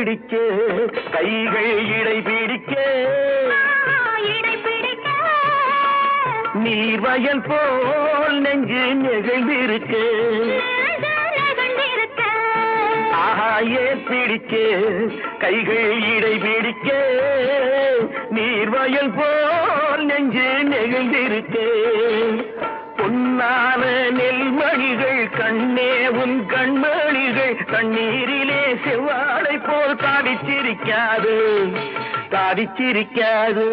பிடிக்க கைகள் இடை பிடிக்க நீர்வயல் போல் நெஞ்சு நெகிழ்ந்திருக்க ஆயே பிடிக்க கைகள் இடை பிடிக்க நீர்வயல் போல் நெஞ்சு நெகிழ்ந்திருக்க பொன்னான நெல்மணிகள் கண்ணே உன் கண்மணிகள் கண்ணீரிலே செவ்வாழை போல் தாவிச்சிருக்காது தாவிச்சிருக்காது